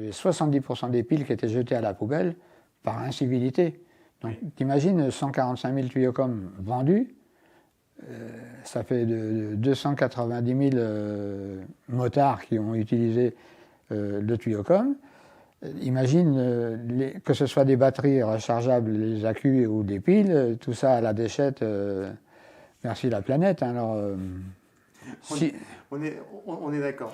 70% des piles qui étaient jetées à la poubelle par incivilité. Donc t'imagines 145 000 tuyaucoms vendus, ça fait de 290 000 motards qui ont utilisé le tuyaucom. Imagine que ce soit des batteries rechargeables, les accus ou des piles, tout ça à la déchette, merci la planète. Alors, on est d'accord.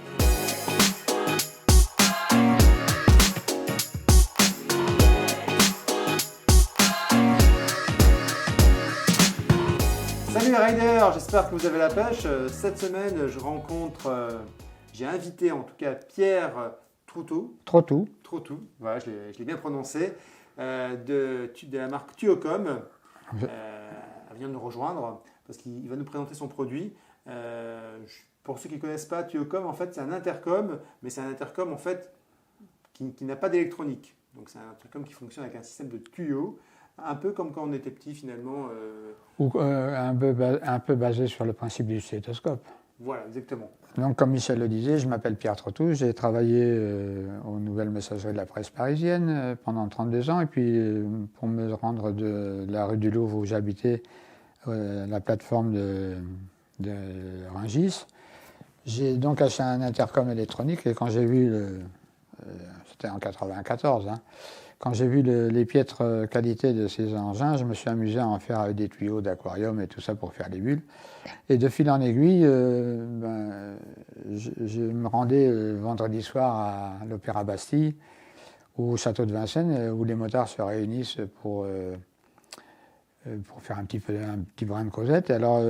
Salut Riders, j'espère que vous avez la pêche. Cette semaine, j'ai invité en tout cas Pierre Trottou, voilà, je l'ai bien prononcé, de la marque Tuyaucom. Elle vient de nous rejoindre parce qu'il va nous présenter son produit. Pour ceux qui ne connaissent pas Tuyaucom, en fait, c'est un intercom, mais c'est un intercom en fait qui n'a pas d'électronique. Donc c'est un intercom qui fonctionne avec un système de tuyaux, un peu comme quand on était petit finalement. Ou un peu basé sur le principe du stéthoscope. Voilà, exactement. Donc, comme Michel le disait, je m'appelle Pierre Trottou, j'ai travaillé aux Nouvelles Messageries de la Presse parisienne pendant 32 ans, et puis pour me rendre de la rue du Louvre où j'habitais, la plateforme de Rungis, j'ai donc acheté un intercom électronique, et quand j'ai vu, c'était en 94, quand j'ai vu les piètres qualités de ces engins, je me suis amusé à en faire avec des tuyaux d'aquarium et tout ça pour faire les bulles. Et de fil en aiguille, je me rendais vendredi soir à l'Opéra Bastille, au château de Vincennes, où les motards se réunissent pour faire un petit brin de causette. Et alors,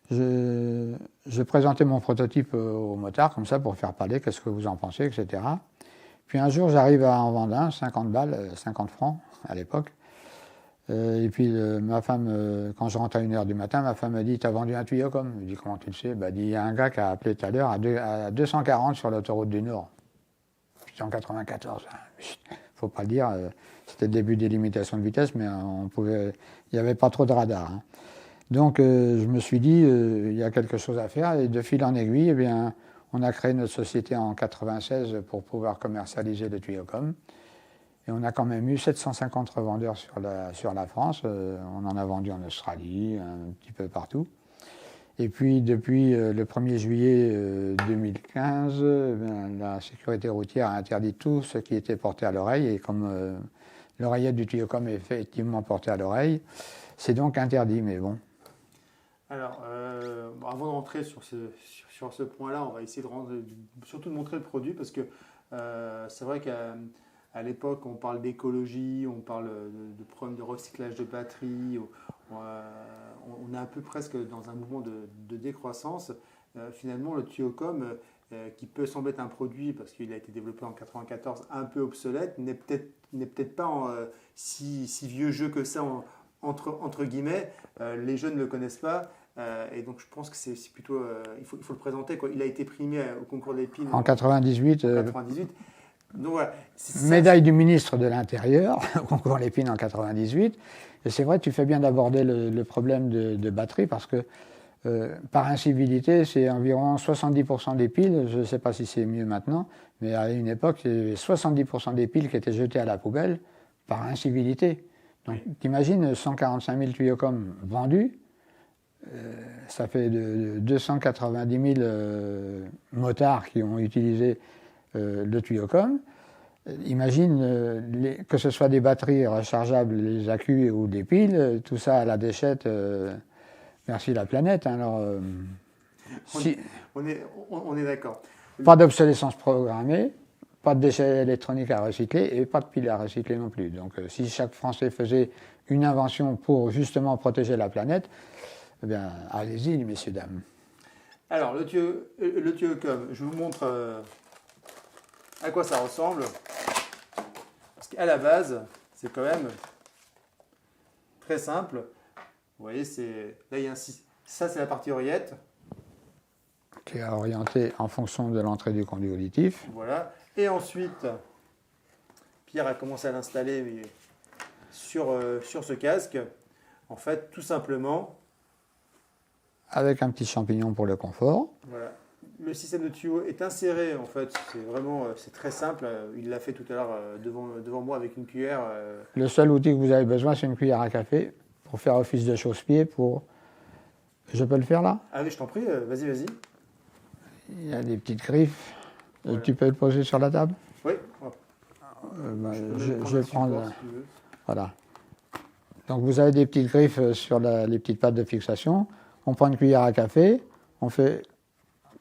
je présentais mon prototype aux motards, comme ça, pour faire parler, qu'est-ce que vous en pensez, etc. Puis un jour, j'arrive à en vendre un, 50 balles, 50 francs à l'époque. Et puis ma femme, quand je rentre à 1h du matin, ma femme me dit « T'as vendu un tuyaucom ?» Je dis « Comment tu le sais ?» Il y a un gars qui a appelé tout à l'heure à 240 sur l'autoroute du Nord. C'était en 94. Faut pas le dire. C'était le début des limitations de vitesse, mais il n'y avait pas trop de radar. Donc je me suis dit il y a quelque chose à faire. Et de fil en aiguille, on a créé notre société en 96 pour pouvoir commercialiser le tuyaucom. Et on a quand même eu 750 revendeurs sur la France. On en a vendu en Australie, un petit peu partout. Et puis depuis le 1er juillet 2015, la sécurité routière a interdit tout ce qui était porté à l'oreille. Et comme l'oreillette du tuyaucom est effectivement portée à l'oreille, c'est donc interdit, mais bon. Alors, avant de rentrer sur ce point-là, on va essayer surtout de montrer le produit parce que c'est vrai qu'à l'époque, on parle d'écologie, on parle de problèmes de recyclage de batteries, on est un peu presque dans un mouvement de décroissance. Finalement, le tuyaucom, qui peut sembler être un produit, parce qu'il a été développé en 1994, un peu obsolète, n'est peut-être pas si vieux jeu que ça, entre guillemets. Les jeunes ne le connaissent pas. Et donc je pense que c'est plutôt, il faut le présenter, quoi. Il a été primé au concours des piles en 98. Donc, voilà, médaille du ministre de l'Intérieur au concours Lépine en 98. Et c'est vrai, tu fais bien d'aborder le problème de batterie parce que par incivilité, c'est environ 70% des piles, je ne sais pas si c'est mieux maintenant, mais à une époque, il y avait 70% des piles qui étaient jetées à la poubelle par incivilité. Donc t'imagines 145 000 tuyaucoms vendus, ça fait de 290 000 motards qui ont utilisé le tuyaucom. Imagine que ce soit des batteries rechargeables, les accus ou des piles, tout ça à la déchette, merci la planète. Alors, on est d'accord. Pas d'obsolescence programmée, pas de déchets électroniques à recycler et pas de piles à recycler non plus. Donc si chaque Français faisait une invention pour justement protéger la planète, eh bien, allez-y, messieurs, dames. Alors, le tuyaucom, je vous montre à quoi ça ressemble. Parce qu'à la base, c'est quand même très simple. Vous voyez, là, il y a ça, c'est la partie oreillette. Qui est orientée en fonction de l'entrée du conduit auditif. Voilà. Et ensuite, Pierre a commencé à l'installer sur ce casque. En fait, tout simplement, avec un petit champignon pour le confort. Voilà. le système de tuyau est inséré, en fait, c'est très simple. Il l'a fait tout à l'heure devant moi avec une cuillère. Le seul outil que vous avez besoin, c'est une cuillère à café pour faire office de chausse-pied. Je peux le faire là? Ah oui, je t'en prie, vas-y. Il y a des petites griffes. Voilà. Tu peux le poser sur la table? Oui. Je vais prendre. Si tu veux. Voilà. Donc vous avez des petites griffes sur les petites pattes de fixation. On prend une cuillère à café, on fait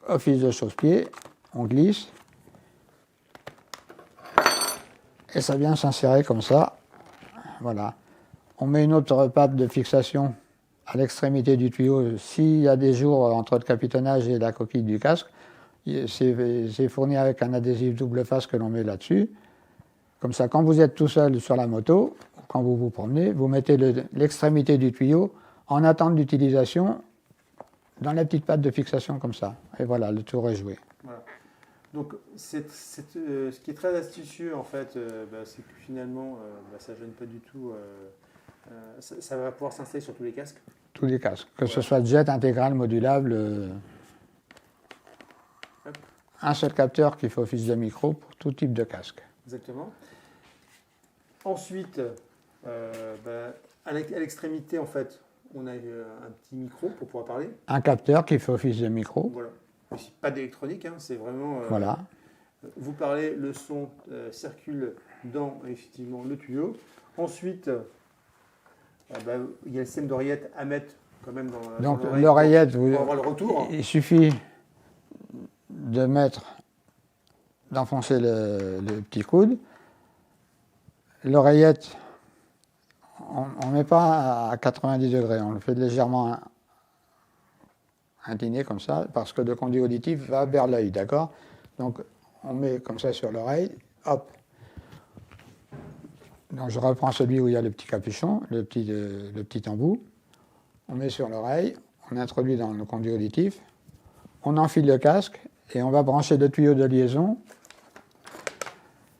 office de chausse-pied, on glisse. Et ça vient s'insérer comme ça. Voilà. On met une autre patte de fixation à l'extrémité du tuyau. S'il y a des jours entre le capitonnage et la coquille du casque, c'est fourni avec un adhésif double face que l'on met là-dessus. Comme ça, quand vous êtes tout seul sur la moto, quand vous vous promenez, vous mettez l'extrémité du tuyau en attente d'utilisation dans la petite patte de fixation comme ça. Et voilà, le tour est joué. Voilà. Donc, ce qui est très astucieux, en fait, c'est que finalement, ça ne gêne pas du tout. Ça va pouvoir s'installer sur tous les casques. Tous les casques, que ce soit jet, intégral, modulable. Un seul capteur qui fait office de micro pour tout type de casque. Exactement. Ensuite, à l'extrémité, en fait, on a un petit micro pour pouvoir parler. Un capteur qui fait office de micro. Voilà. Aussi, pas d'électronique, hein, c'est vraiment... voilà. Vous parlez, le son circule dans, effectivement, le tuyau. Ensuite, il y a le système d'oreillette à mettre quand même dans donc l'oreillette, pour avoir le retour. Il suffit d'enfoncer le petit coude. L'oreillette, on ne met pas à 90 degrés, on le fait légèrement incliné comme ça, parce que le conduit auditif va vers l'œil, d'accord? Donc on met comme ça sur l'oreille, hop. Donc je reprends celui où il y a le petit capuchon, le petit embout. On met sur l'oreille, on introduit dans le conduit auditif, on enfile le casque et on va brancher le tuyau de liaison.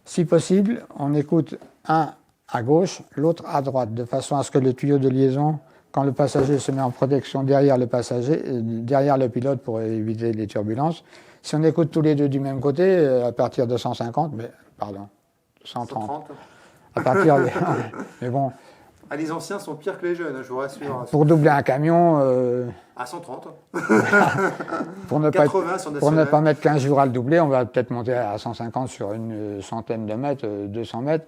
Si possible, on écoute un à gauche, l'autre à droite, de façon à ce que le tuyau de liaison, quand le passager se met en protection derrière le pilote pour éviter les turbulences, si on écoute tous les deux du même côté, à partir de 130. À partir de, mais bon. Ah, les anciens sont pires que les jeunes, je vous rassure. Pour doubler un camion. À 130. pour ne pas mettre 15 jours à le doubler, on va peut-être monter à 150 sur une centaine de mètres, 200 mètres.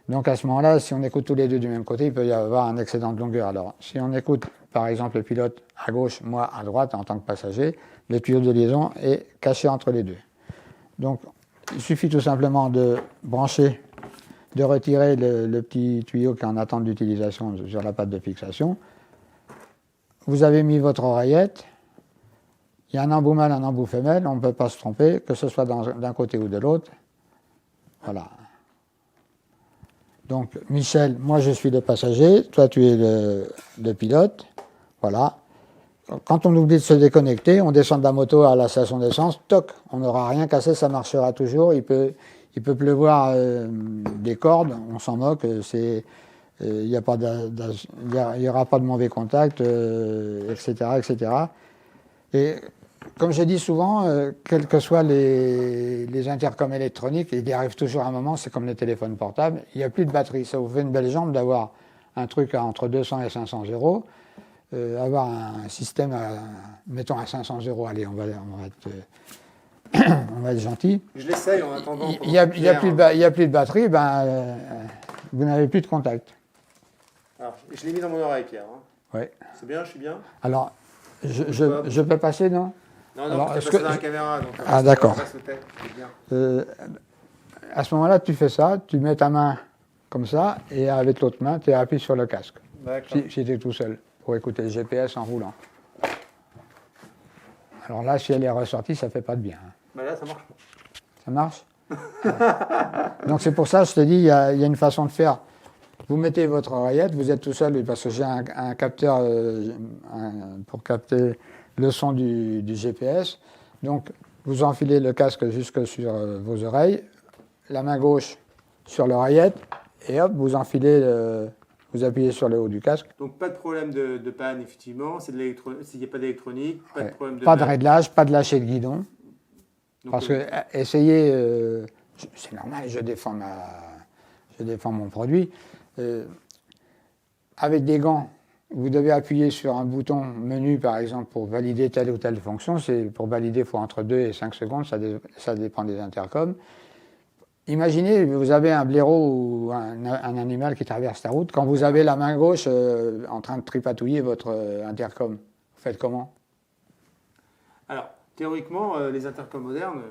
Donc à ce moment-là, si on écoute tous les deux du même côté, il peut y avoir un excédent de longueur. Alors, si on écoute, par exemple, le pilote à gauche, moi à droite, en tant que passager, le tuyau de liaison est caché entre les deux. Donc, il suffit tout simplement de brancher, de retirer le petit tuyau qui est en attente d'utilisation sur la patte de fixation. Vous avez mis votre oreillette. Il y a un embout mâle, un embout femelle, on ne peut pas se tromper, que ce soit d'un côté ou de l'autre. Voilà. Donc, Michel, moi je suis le passager, toi tu es le pilote. Voilà. Quand on oublie de se déconnecter, on descend de la moto à la station d'essence, toc, on n'aura rien cassé, ça marchera toujours. Il peut pleuvoir des cordes, on s'en moque, il n'y aura pas de mauvais contact, etc., etc. Et comme je dis souvent, quels que soient les intercoms électroniques, il y arrive toujours un moment, c'est comme les téléphones portables, il n'y a plus de batterie. Ça vous fait une belle jambe d'avoir un truc entre 200 et 500 euros. Avoir un système, mettons à 500 euros, allez, on va être gentil. Je l'essaye en attendant. Il n'y a plus de batterie, vous n'avez plus de contact. Alors, je l'ai mis dans mon oreille, Pierre. Hein. Oui. C'est bien, je suis bien. Alors, je peux passer, non? Non, alors, tu peux passer dans la caméra. Donc, d'accord. À ce moment-là, tu fais ça, tu mets ta main comme ça, et avec l'autre main, tu appuies sur le casque. D'accord. Si tu es tout seul, pour écouter le GPS en roulant. Alors là, si elle est ressortie, ça ne fait pas de bien. Là, ça marche pas. Ça marche? Donc c'est pour ça, je te dis, il y a une façon de faire. Vous mettez votre oreillette, vous êtes tout seul, parce que j'ai un capteur pour capter le son du GPS. Donc vous enfilez le casque jusque sur vos oreilles, la main gauche sur l'oreillette, et hop, vous enfilez, vous appuyez sur le haut du casque. Donc pas de problème de panne, effectivement. S'il n'y a pas d'électronique, pas de problème de Pas de réglage, pas de lâcher de guidon. Parce que essayer, c'est normal, je défends mon produit. Avec des gants, vous devez appuyer sur un bouton menu, par exemple, pour valider telle ou telle fonction. Pour valider, il faut entre 2 et 5 secondes, ça dépend des intercoms. Imaginez, vous avez un blaireau ou un animal qui traverse la route. Quand vous avez la main gauche en train de tripatouiller votre intercom, vous faites comment? Alors, théoriquement, les intercoms modernes,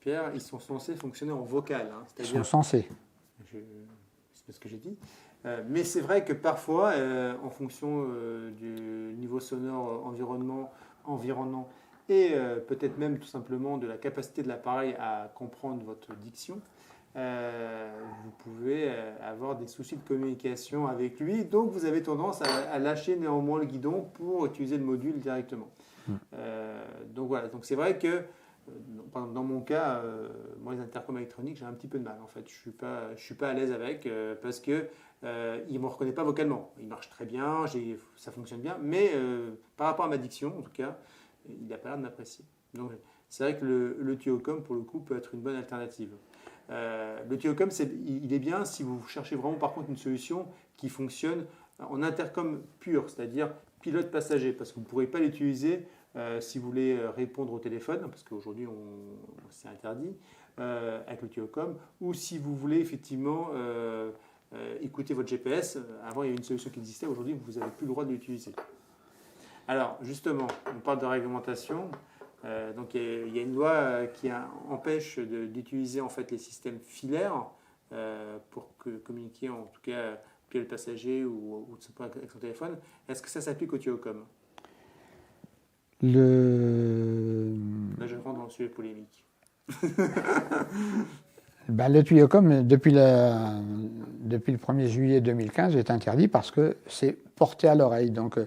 Pierre, ils sont censés fonctionner en vocal. Hein, ils sont censés. C'est ce que j'ai dit. Mais c'est vrai que parfois, en fonction du niveau sonore environnant et peut-être même tout simplement de la capacité de l'appareil à comprendre votre diction, vous pouvez avoir des soucis de communication avec lui. Donc, vous avez tendance à lâcher néanmoins le guidon pour utiliser le module directement. Donc voilà, donc c'est vrai que dans mon cas, moi les intercoms électroniques, j'ai un petit peu de mal en fait. Je suis pas à l'aise avec parce que il me reconnaît pas vocalement. Il marche très bien, ça fonctionne bien, mais par rapport à ma diction, en tout cas, il n'a pas l'air de m'apprécier. Donc c'est vrai que le Tuocom pour le coup peut être une bonne alternative. Le Tuocom, il est bien si vous cherchez vraiment par contre une solution qui fonctionne en intercom pur, c'est-à-dire pilote passager, parce que vous ne pourrez pas l'utiliser si vous voulez répondre au téléphone, parce qu'aujourd'hui c'est interdit avec le Tuocom, ou si vous voulez effectivement écouter votre GPS. Avant il y avait une solution qui existait, aujourd'hui vous n'avez plus le droit de l'utiliser. Alors justement, on parle de réglementation. Donc il y a une loi qui empêche d'utiliser en fait les systèmes filaires pour communiquer en tout cas le passager ou avec son téléphone. Est-ce que ça s'applique au Tuocom? Là, je rentre dans le sujet polémique. Le Tuocom, depuis le 1er juillet 2015, est interdit parce que c'est porté à l'oreille. Donc,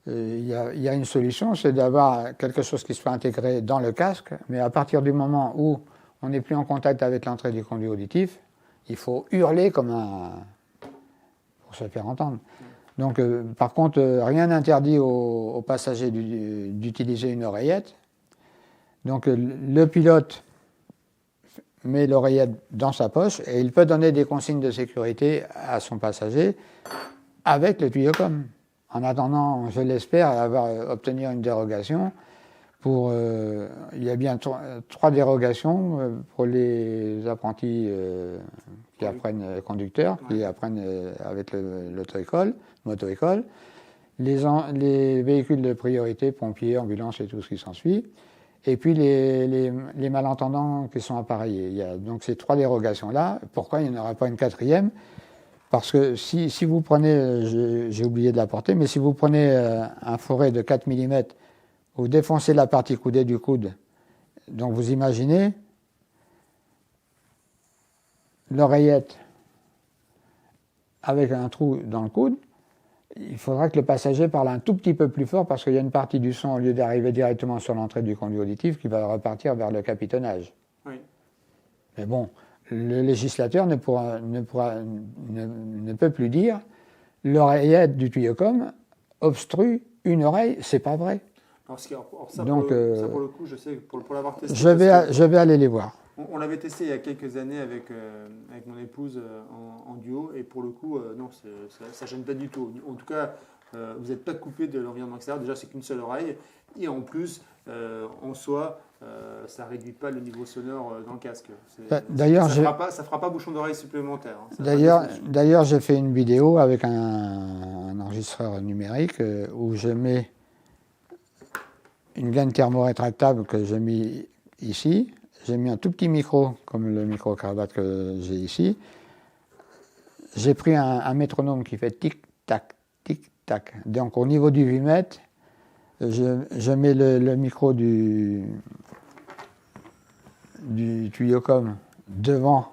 il y a une solution, c'est d'avoir quelque chose qui soit intégré dans le casque, mais à partir du moment où on n'est plus en contact avec l'entrée du conduit auditif, il faut hurler pour se faire entendre. Donc, par contre, rien n'interdit aux passagers d'utiliser une oreillette. Donc, le pilote met l'oreillette dans sa poche et il peut donner des consignes de sécurité à son passager avec le Tuocom. En attendant, je l'espère, obtenir une dérogation. Il y a bien 3 dérogations pour les apprentis qui apprennent conducteurs, qui apprennent avec l'auto-école, moto-école, les véhicules de priorité, pompiers, ambulances et tout ce qui s'ensuit, et puis les malentendants qui sont appareillés. Il y a donc ces 3 dérogations-là. Pourquoi il n'y en aura pas une 4e? Parce que si vous prenez, j'ai oublié de l'apporter, mais si vous prenez un fourré de 4 mm, vous défoncez la partie coudée du coude, donc vous imaginez l'oreillette avec un trou dans le coude, il faudra que le passager parle un tout petit peu plus fort parce qu'il y a une partie du son, au lieu d'arriver directement sur l'entrée du conduit auditif, qui va repartir vers le capitonnage. Oui. Mais bon, le législateur ne peut plus dire l'oreillette du Tuocom obstrue une oreille, c'est pas vrai. Ça, donc, pour le coup, je sais, pour l'avoir testé. Je vais aller les voir. On l'avait testé il y a quelques années avec mon épouse en duo, et pour le coup, non, ça gêne pas du tout. En tout cas, vous n'êtes pas coupé de l'environnement extérieur. Déjà, c'est qu'une seule oreille, et en plus, en soi, ça ne réduit pas le niveau sonore dans le casque. D'ailleurs, ça ne fera pas bouchon d'oreille supplémentaire. Hein. D'ailleurs, j'ai fait une vidéo avec un enregistreur numérique où je mets une gaine thermorétractable que j'ai mis ici. J'ai mis un tout petit micro, comme le micro-cravate que j'ai ici. J'ai pris un métronome qui fait tic-tac, tic-tac. Donc au niveau du 8 mètres, je mets le micro du Tuocom devant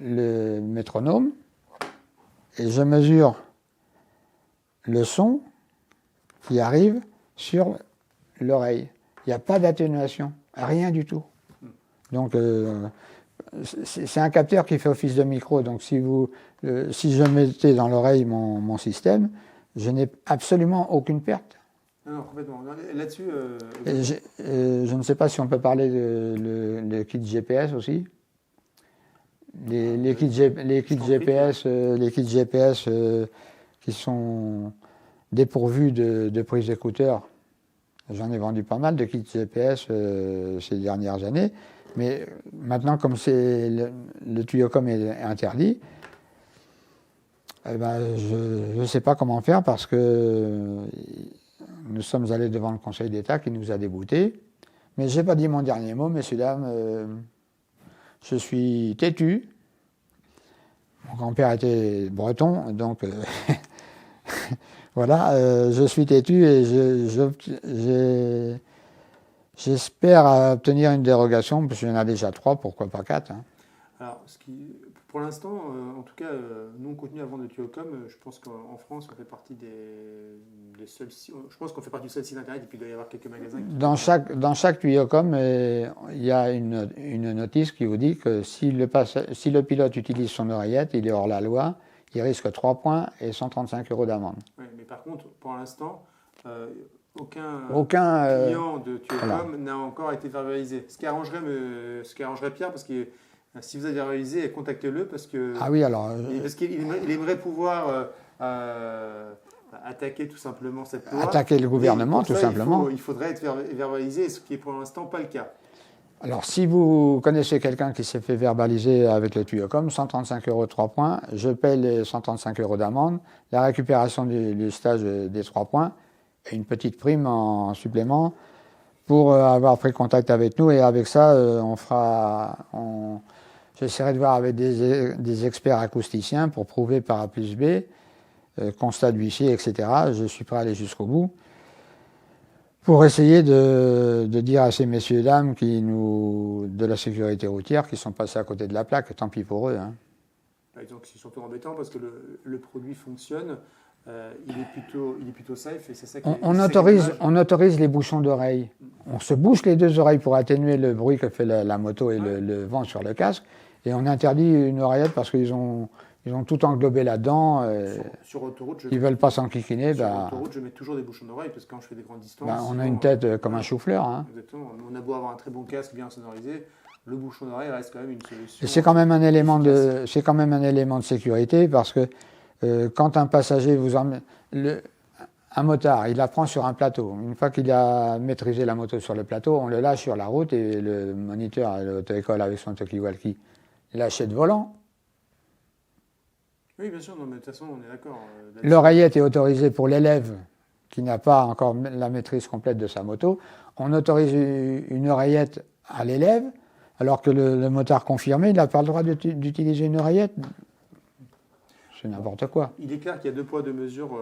le métronome et je mesure le son qui arrive sur l'oreille. Il n'y a pas d'atténuation, rien du tout. Donc c'est un capteur qui fait office de micro. Donc si je mettais dans l'oreille mon système, je n'ai absolument aucune perte. Non, complètement. Là-dessus, Je ne sais pas si on peut parler le kit GPS aussi. Les kits GPS, qui sont dépourvus de prise d'écouteurs. J'en ai vendu pas mal de kits GPS ces dernières années, mais maintenant comme le tuyaucom est interdit, eh ben, je ne sais pas comment faire parce que nous sommes allés devant le Conseil d'État qui nous a déboutés. Mais je n'ai pas dit mon dernier mot, messieurs, dames. Je suis têtu. Mon grand-père était breton, donc voilà, je suis têtu et j'espère obtenir une dérogation, parce qu'il y en a déjà 3, pourquoi pas 4. Hein. Alors, pour l'instant, en tout cas, nous on continue à vendre le tuyaucom. Je pense qu'en France, on fait partie des seuls. Je pense qu'on fait partie du seul site internet et puis il doit y avoir quelques magasins. Dans chaque tuyaucom, il y a une notice qui vous dit que si le pilote utilise son oreillette, il est hors la loi, il risque 3 points et 135 € d'amende. Oui, mais par contre, pour l'instant, aucun client de tuyaucom n'a encore été verbalisé. Ce qui arrangerait Pierre, parce que si vous avez réalisé, contactez-le parce que ah oui, alors, parce qu'il aimerait pouvoir attaquer tout simplement cette loi. Attaquer le gouvernement, tout simplement. Il faudrait être verbalisé, ce qui est pour l'instant pas le cas. Alors, si vous connaissez quelqu'un qui s'est fait verbaliser avec le tuyaucom, 135 € 3 points, je paye les 135 € d'amende, la récupération du stage des 3 points et une petite prime en supplément pour avoir pris contact avec nous. Et avec ça, j'essaierai de voir avec des experts acousticiens pour prouver par A plus B, constat d'huissier, etc. Je suis prêt à aller jusqu'au bout pour essayer de dire à ces messieurs et dames de la sécurité routière qui sont passés à côté de la plaque, tant pis pour eux. Hein. Donc c'est surtout embêtant parce que le produit fonctionne, il est plutôt safe et c'est ça qui on autorise les bouchons d'oreilles. On se bouche les 2 oreilles pour atténuer le bruit que fait la moto et le vent sur le casque. Et on interdit une oreillette parce qu'ils ont tout englobé là-dedans. Sur autoroute, ils ne veulent pas s'enquiquiner. Sur autoroute, je mets toujours des bouchons d'oreilles parce que quand je fais des grandes distances. On a une tête comme un chou-fleur. Hein. Exactement. On a beau avoir un très bon casque bien sonorisé, le bouchon d'oreille reste quand même une solution. Et c'est quand même un élément de sécurité parce que quand un passager vous emmène. Un motard, il apprend sur un plateau. Une fois qu'il a maîtrisé la moto sur le plateau, on le lâche sur la route et le moniteur à l'auto-école avec son talkie-walkie lâchait de volant. Oui, bien sûr, non, mais de toute façon, on est d'accord. L'oreillette est autorisée pour l'élève qui n'a pas encore la maîtrise complète de sa moto. On autorise une oreillette à l'élève, alors que le motard confirmé, il n'a pas le droit d'utiliser une oreillette. C'est n'importe quoi. Il est clair qu'il y a 2 poids, 2 mesures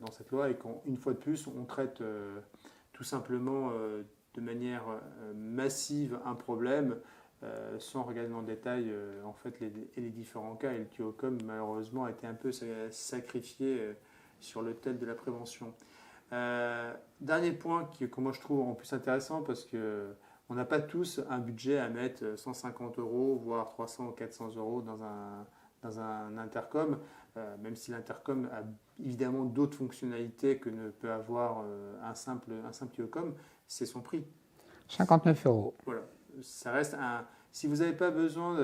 dans cette loi et qu'une fois de plus, on traite tout simplement de manière massive un problème sans regarder dans le détail en fait les différents cas. Et le tuyaucom, malheureusement, a été un peu sacrifié sur l'autel de la prévention. Dernier point que moi je trouve en plus intéressant parce que on n'a pas tous un budget à mettre 150 €, voire 300 ou 400 € dans un intercom, même si l'intercom a évidemment d'autres fonctionnalités que ne peut avoir un simple tuyaucom, c'est son prix. 59 €. Voilà, ça reste si vous n'avez pas besoin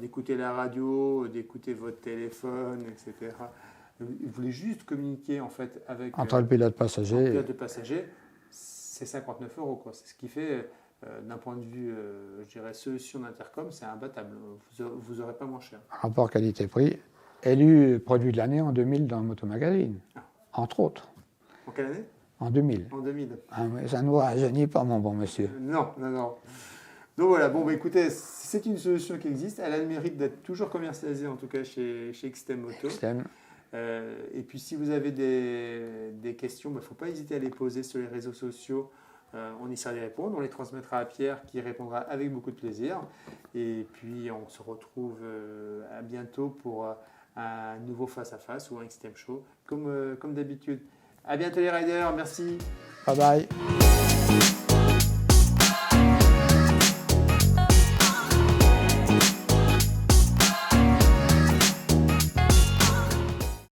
d'écouter la radio, d'écouter votre téléphone, etc. Vous voulez juste communiquer en fait avec entre le pilote passager. C'est 59 €, quoi. C'est ce qui fait. D'un point de vue, je dirais, solution d'intercom, c'est imbattable. Vous n'aurez pas moins cher. Rapport qualité-prix, élu produit de l'année en 2000 dans Moto Magazine, entre autres. En quelle année ? En 2000. En 2000. Ah, mais ça ne vous rajeunit pas, mon bon monsieur. Non. Donc voilà, écoutez, c'est une solution qui existe. Elle a le mérite d'être toujours commercialisée, en tout cas chez XTEM Moto. Et puis si vous avez des questions, il ne faut pas hésiter à les poser sur les réseaux sociaux. On essaiera d'y répondre, on les transmettra à Pierre qui répondra avec beaucoup de plaisir. Et puis on se retrouve à bientôt pour un nouveau face-à-face ou un XTEM Show, comme d'habitude. À bientôt les riders, merci. Bye bye.